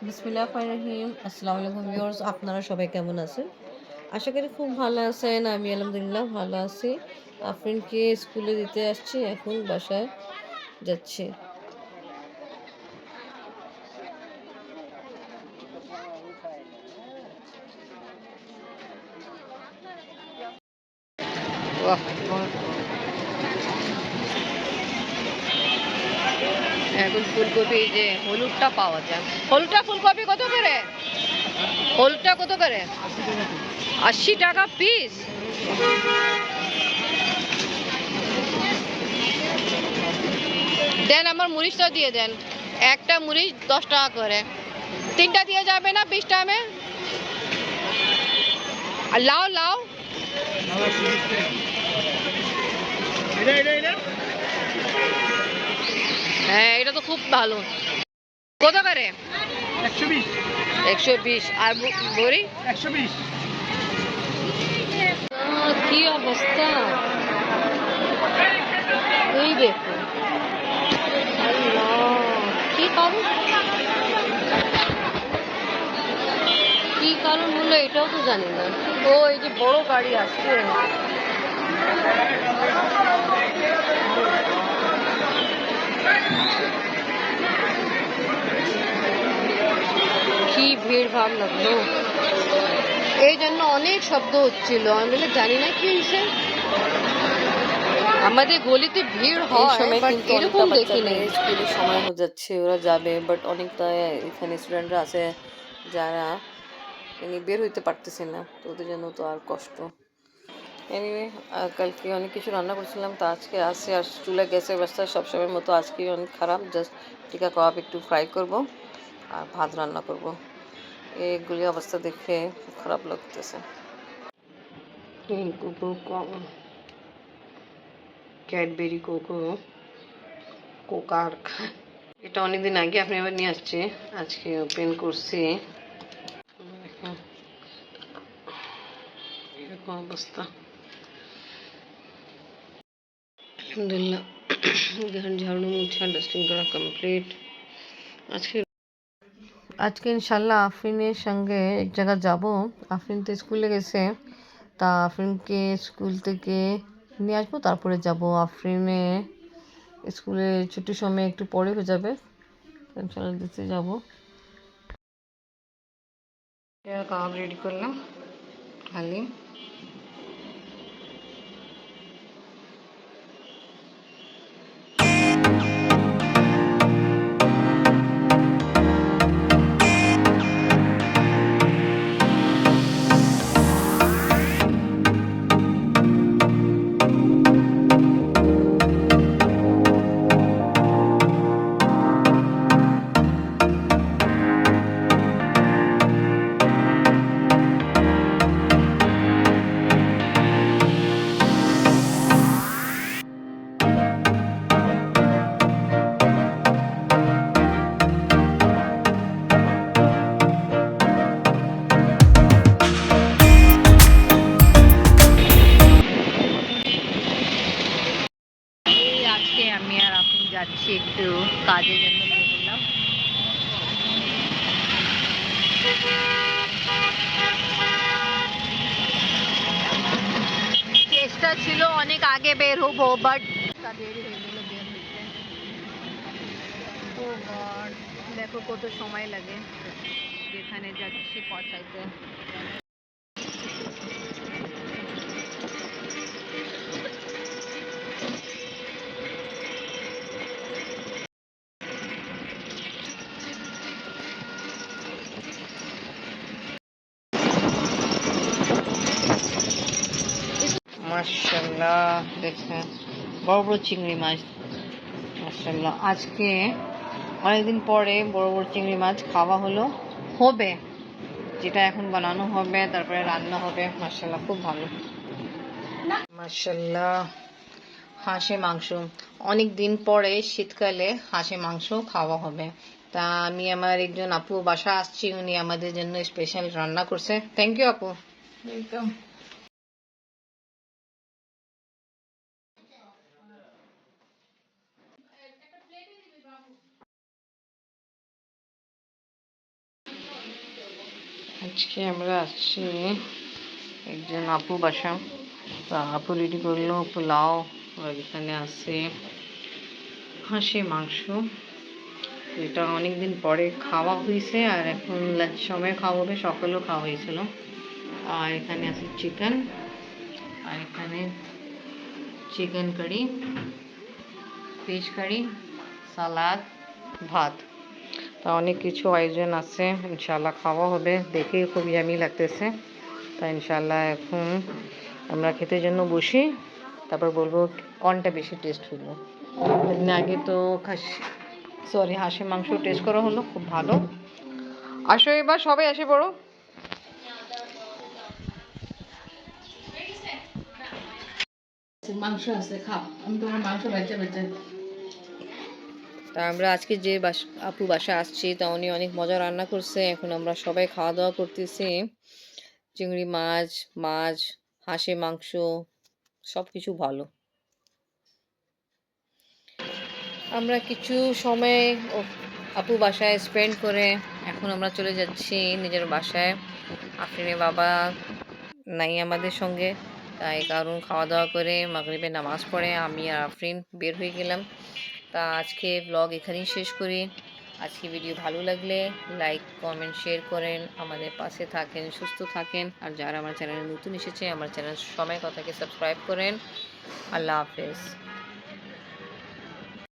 বিসমিল্লাহির রহিম। আসসালামু আলাইকুম ভিউয়ার্স, আপনারা সবাই কেমন আছেন? আশা করি খুব ভালো আছেন। আমি আলহামদুলিল্লাহ ভালো আছি। আফরিনকে স্কুলে দিতে আসছি, এখন বাসায় যাচ্ছি। এখন ফুলকপি যে হলুদটা পাওয়া যায়। হলুদটা ফুলকপি কত করে? হলুদটা কত করে? 80 টাকা পিস। দেন আমার মরিচটা দিয়ে দেন। একটা মরিচ 10 টাকা করে। তিনটা দিয়ে যাবে না 20 টাকা? আর লাউ লাউ হ্যাঁ, এটা তো খুব ভালো। কত করে? 120। আর বড়ি 120। কি অবস্থা, এই দেখো। কি কারণ, কি কারণ হলো এটাও তো জানি না। ও, এই যে বড় গাড়ি আসছে। কি ভিড় ভাব লাগলো, এই জন্য অনেক শব্দ হচ্ছিল। আমি বলে জানি না কি হয়েছে। আমাদের গলিতে ভিড় হয়, বাট এরকম দেখিনি। স্কুলের সময় হয়ে যাচ্ছে, ওরা যাবে, বাট অনেকটা এখানে স্টুডেন্টরা আছে যারা বের হইতে পারতেছে না, তো ওদের জন্য তো আর কষ্ট। এনিওয়ে, কালকে অনেক কিছু রান্না করছিলাম, তো আজকে আসে আর চুলা গ্যাসের অবস্থা সবসময়ের মতো আজকে অনেক খারাপ। জাস্ট টিকা কাবাব একটু ফ্রাই করব আর ভাত রান্না করব। এইগুলি অবস্থা দেখে খুব খারাপ লাগতেছে। ক্যাডবেরি কোকো কোকার, এটা অনেকদিন আগে আপনি আবার নিয়ে আসছে, আজকে ওপেন করছি। এরকম অবস্থা। আলহামদুলিল্লাহ, ঝাড়ু মুছা ডাস্টিং করা কমপ্লিট। আজকে ইনশাল্লাহ আফরিনের সঙ্গে এক জায়গায় যাব। আফরিন তো স্কুলে গেছে, তা আফরিনকে স্কুল থেকে নিয়ে আসবো, তারপরে যাব। আফরিনে স্কুলে ছুটির সময় একটু পরে হয়ে যাবে, ইনশাল্লাহ দিতে যাবো। কাবাব রেডি করলাম, হালিম। আজকে আমি আর আপনি যাচ্ছি একটু কাজের জন্য বের হলাম। চেষ্টা ছিল অনেক আগে বের হবো, বাট দেরি হয়ে গেল বের হইতে। ও গড, দেখো কত সময় লাগে যেখানে যাচ্ছি পৌঁছাইতে। মাশাআল্লাহ, দেখছেন বড় বড় চিংড়ি মাছ। মাশাআল্লাহ, আজকে অনেকদিন পরে বড় বড় চিংড়ি মাছ খাওয়া হলো। হবে, যেটা এখন বানানো হবে, তারপরে রান্না হবে। মাশাআল্লাহ, খুব ভালো। মাশাআল্লাহ, হাঁসের মাংস। অনেক দিন পরে শীতকালে হাঁসের মাংস খাওয়া হবে। তা আমি আমার একজন আপু বাসা আসছি, উনি আমাদের জন্য স্পেশাল রান্না করছে। থ্যাংক ইউ আপু। ওয়েলকাম। আজকে আমরা আসছি একজন আপু বাসা, তা আপু রেডি করলো পোলাও, আর এখানে আছে হাঁসের মাংস। এটা অনেকদিন পরে খাওয়া হয়েছে, আর এখন লাঞ্চ সময় খাওয়া হবে, সকালেও খাওয়া হয়েছিল। আর এখানে আছে চিকেন, আর এখানে চিকেন কারি, ফিশ কারি, সালাদ, ভাত। তা অনেক কিছু আয়োজন আছে, ইনশাল্লাহ খাওয়া হবে। দেখে খুব ইয়ামি লাগতেছে। তা ইনশাল্লাহ এখন আমরা খেতে জন্য বসি, তারপর বলবো কোনটা বেশি টেস্ট হলো। এদিন আগে তো হাঁসের মাংস টেস্ট করা হলো, খুব ভালো। আসো এবার সবাই আসে পড়ো। মাংস আছে, খাও। আমি তোমার মাংস বেচে বেচে। তা আমরা আজকে যে আপু বাসা আসছি, তা উনি অনেক মজা রান্না করছে। এখন আমরা সবাই খাওয়া দাওয়া করতেছি। চিংড়ি মাছ, মাছ, হাঁসের মাংস, সব কিছু ভালো। আমরা কিছু সময় আপু বাসায় স্পেন্ড করে এখন আমরা চলে যাচ্ছি নিজের বাসায়। আফরিনের বাবা নাই আমাদের সঙ্গে, তাই কারণ খাওয়া দাওয়া করে মাগরিবের নামাজ পড়ে আমি আর আফরিন বের হয়ে গেলাম। তা আজকে ব্লগ এখানেই শেষ করি। আজকে ভিডিও ভালো লাগলে লাইক, কমেন্ট, শেয়ার করেন, আমাদের পাশে থাকেন, সুস্থ থাকেন। আর যারা আমার চ্যানেলে নতুন এসেছে, আমার চ্যানেল সময় কথাকে সাবস্ক্রাইব করেন। আল্লাহ হাফেজ।